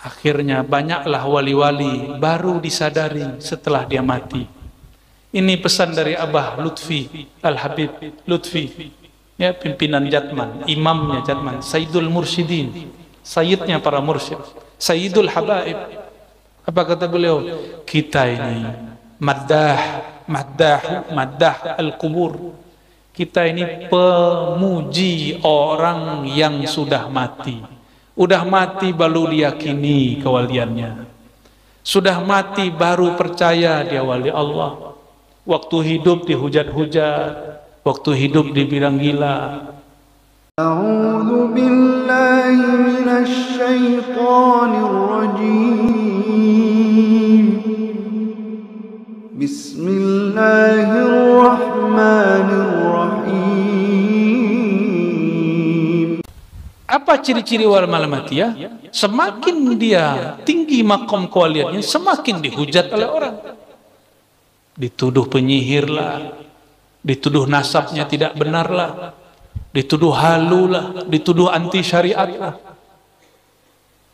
Akhirnya banyaklah wali-wali baru disadari setelah dia mati. Ini pesan dari Abah Lutfi Al-Habib Lutfi, ya, pimpinan Jatman, imamnya Jatman, Sayyidul Mursyidin, sayyidnya para mursyid, Sayyidul Habaib. Apa kata beliau? Kita ini maddah al-kubur. Kita ini pemuji orang yang sudah mati. Udah mati baru diyakini kewaliannya. Sudah mati baru percaya dia wali Allah. Waktu hidup dihujat-hujat, waktu hidup dibilang gila. A'udzu billahi minasy syaithanir rajim. Bismillahirrahmanirrahim. Apa ciri-ciri wali malamatiyah? Semakin dia tinggi makom kewaliannya, semakin dihujat oleh orang. Dituduh penyihir lah, dituduh nasabnya tidak benar lah, dituduh halu lah, dituduh anti syariat lah,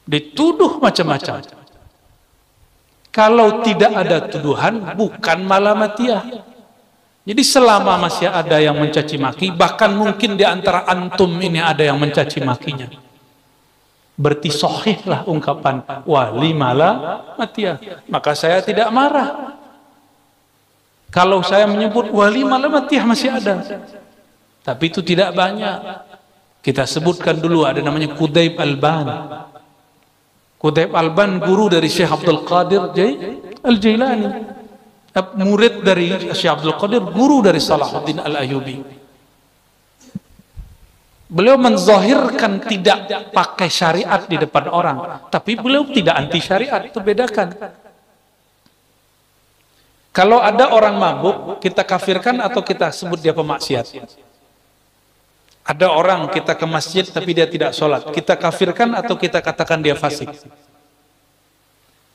dituduh macam-macam. Kalau tidak ada tuduhan, bukan malamatiyah. Jadi selama masih ada yang mencaci maki, bahkan mungkin di antara antum ini ada yang mencaci makinya, berarti sahihlah ungkapan wali malamatiyah. Maka saya tidak marah kalau saya menyebut wali malamatiyah masih ada, tapi itu tidak banyak. Kita sebutkan dulu, ada namanya Qudayb Alban. Qudayb Alban guru dari Syekh Abdul Qadir Al-Jailani, murid dari Syekh Abdul Qadir, guru dari Salahuddin Al-Ayyubi. Beliau menzahirkan tidak pakai syariat di depan orang, tapi beliau tidak anti syariat, itu bedakan. Kalau ada orang mabuk, kita kafirkan atau kita sebut dia pemaksiat? Ada orang kita ke masjid tapi dia tidak sholat, kita kafirkan atau kita katakan dia fasik?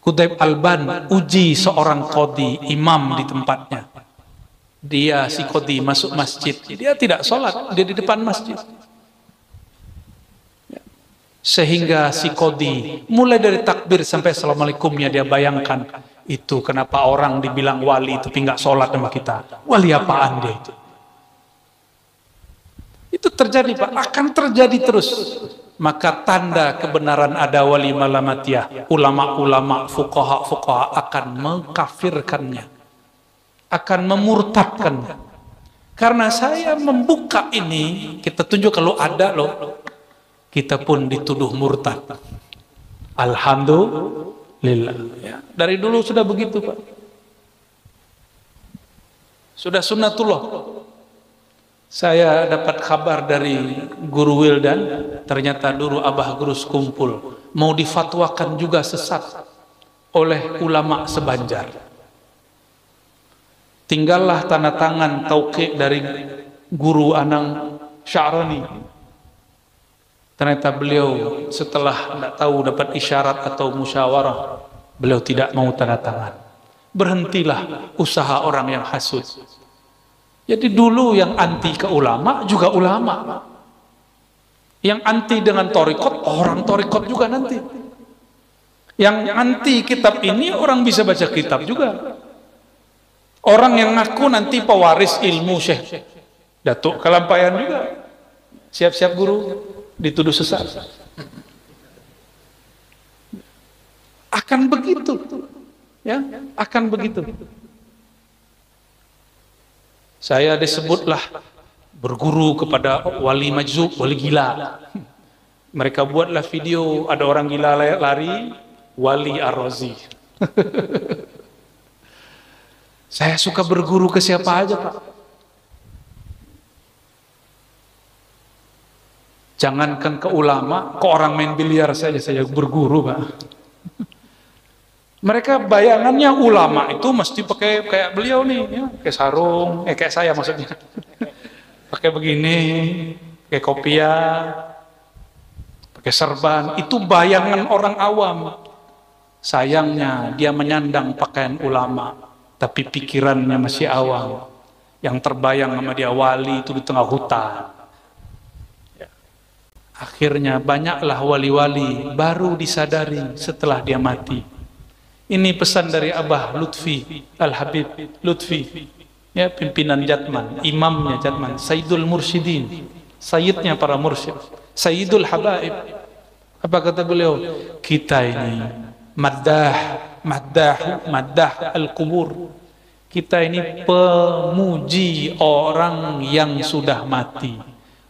Qudayb Alban uji seorang qadhi, imam di tempatnya. Dia si qadhi masuk masjid, dia tidak sholat, dia di depan masjid. Sehingga si qadhi mulai dari takbir sampai assalamualaikumnya dia bayangkan, itu kenapa orang dibilang wali tapi nggak sholat sama kita? Wali apaan dia itu? Itu terjadi, Pak, akan terjadi terus. Maka tanda kebenaran ada wali malamatiyah, ulama-ulama, fuqaha akan mengkafirkannya, akan memurtadkannya. Karena saya membuka ini, kita tunjuk kalau ada loh, kita pun dituduh murtad. Alhamdulillah, ya. Dari dulu sudah begitu, Pak. Sudah sunnatullah. Saya dapat kabar dari Guru Wildan, ternyata dulu Abah Guru Sekumpul mau difatwakan juga sesat oleh ulama sebanjar. Tinggallah tanda tangan tauqi dari Guru Anang Sya'rani. Ternyata beliau setelah tidak tahu dapat isyarat atau musyawarah, beliau tidak mau tanda tangan. Berhentilah usaha orang yang hasud. Jadi dulu yang anti ke ulama juga ulama, yang anti dengan torikot orang torikot juga nanti, yang anti kitab ini orang bisa baca kitab juga, orang yang ngaku nanti pewaris ilmu Syekh Datuk Kalampayan juga, siap-siap guru dituduh sesat. Akan begitu, ya, akan begitu. Saya disebutlah berguru kepada wali majzub, wali gila. Mereka buatlah video, ada orang gila lari, Wali Ar-Razi. Saya suka berguru ke siapa aja, Pak. Jangankan ke ulama, ke orang main biliar saja saya berguru, Pak. Mereka bayangannya ulama itu mesti pakai kayak beliau nih, ya, pakai sarung, kayak saya maksudnya, pakai begini, pakai kopiah, pakai serban. Itu bayangan orang awam. Sayangnya dia menyandang pakaian ulama, tapi pikirannya masih awam. Yang terbayang sama dia wali itu di tengah hutan. Akhirnya banyaklah wali-wali baru disadari setelah dia mati. Ini pesan dari Abah Lutfi, Al-Habib Lutfi, ya, pimpinan Jatman, imamnya Jatman, Sayyidul Mursyidin, sayyidnya para mursyid, Sayyidul Habaib. Apa kata beliau? Kita ini maddah al-qubur. Kita ini pemuji orang yang sudah mati.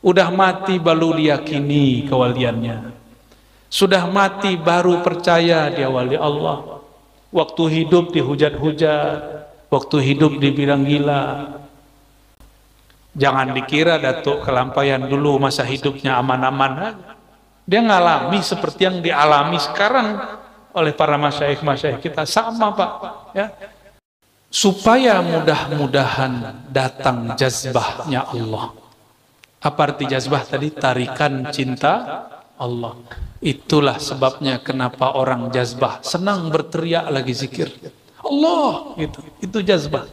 Udah mati baru diyakini kewaliannya. Sudah mati baru percaya dia wali Allah. Waktu hidup dihujat-hujat, waktu hidup dibilang gila. Jangan dikira Datuk kelampaian dulu masa hidupnya aman-aman. Dia ngalami seperti yang dialami sekarang oleh para masyaikh-masyaikh kita. Sama Pak, ya. Supaya mudah-mudahan datang jazbahnya Allah. Apa arti jazbah tadi? Tarikan cinta Allah. Itulah sebabnya kenapa orang jazbah senang berteriak lagi zikir Allah, gitu. Itu jazbah.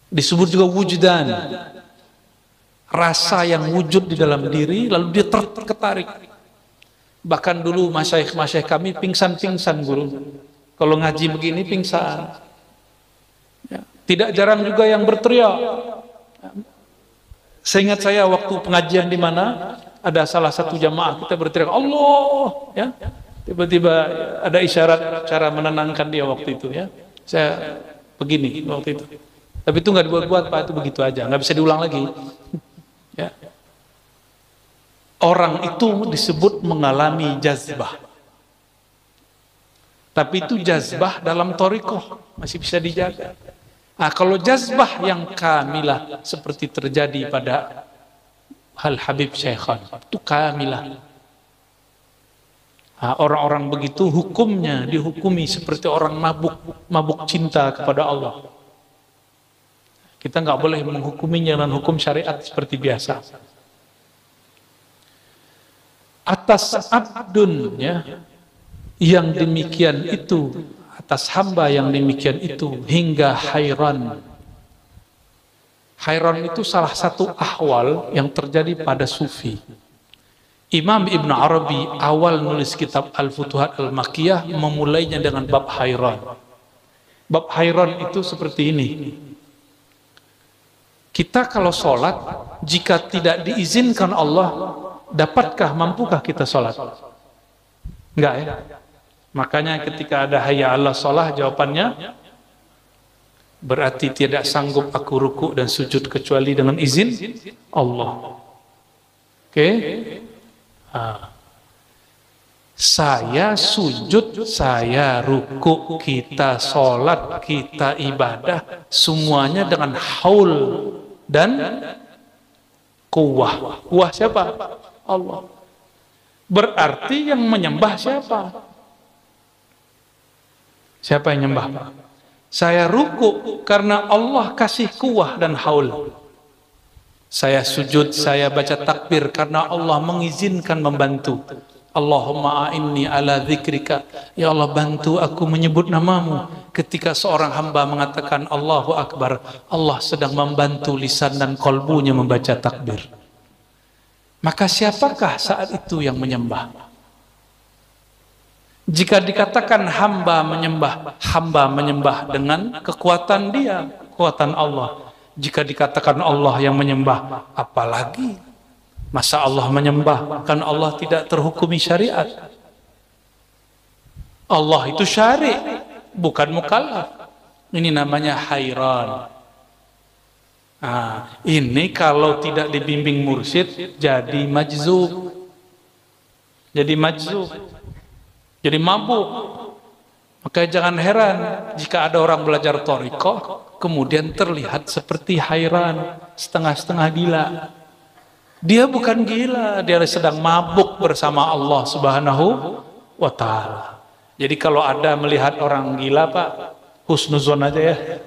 Disebut juga wujdan, rasa yang wujud di dalam diri lalu dia tertarik. Bahkan dulu masyaikh kami pingsan-pingsan guru, kalau ngaji begini pingsan, ya. Tidak jarang juga yang berteriak. Seingat saya waktu pengajian di mana ada salah satu jamaah kita berteriak Allah, ya. Tiba-tiba ada isyarat cara menenangkan dia waktu itu, ya. Saya begini waktu itu. Tapi itu nggak dibuat-buat Pak, itu begitu aja, nggak bisa diulang lagi. Ya. Orang itu disebut mengalami jazbah. Tapi itu jazbah dalam thariqah masih bisa dijaga. Nah, kalau jazbah yang kamilah seperti terjadi pada Al-Habib Syekhan, itu kamilah. Nah, orang-orang begitu hukumnya dihukumi seperti orang mabuk cinta kepada Allah. Kita nggak boleh menghukuminya dengan hukum syariat seperti biasa. Atas abdun, ya, yang demikian itu, atas hamba yang demikian itu, hingga hayran. Hayran itu salah satu ahwal yang terjadi pada sufi. Imam Ibn Arabi awal nulis kitab Al-Futuhat Al-Makkiyah memulainya dengan bab hayran. Bab hayran itu seperti ini. Kita kalau sholat, jika tidak diizinkan Allah, dapatkah, mampukah kita sholat? Enggak, ya? Makanya ketika ada hayya 'alas shalah, jawabannya berarti tidak sanggup aku ruku dan sujud kecuali dengan izin Allah. Oke? Saya sujud, saya ruku, kita sholat, kita ibadah, semuanya dengan haul dan kuwah. Kuwah siapa? Allah. Berarti yang menyembah siapa? Siapa yang menyembah? Saya ruku karena Allah kasih kuwah dan haul. Saya sujud, saya baca takbir karena Allah mengizinkan membantu. Allahumma a'inni ala dzikrika. Ya Allah, bantu aku menyebut namamu. Ketika seorang hamba mengatakan Allahu Akbar, Allah sedang membantu lisan dan kolbunya membaca takbir. Maka siapakah saat itu yang menyembah? Jika dikatakan hamba menyembah dengan kekuatan dia, kekuatan Allah. Jika dikatakan Allah yang menyembah, apalagi? Masa Allah menyembah? Kan Allah tidak terhukumi syariat. Allah itu syari', bukan mukallaf. Ini namanya hayran. Nah, ini kalau tidak dibimbing mursyid jadi majzub. Jadi mabuk. Maka jangan heran jika ada orang belajar thariqah kemudian terlihat seperti hayran, setengah-setengah gila. Dia bukan gila, dia sedang mabuk bersama Allah Subhanahu wa ta'ala. Jadi kalau ada melihat orang gila Pak, husnuzon aja ya.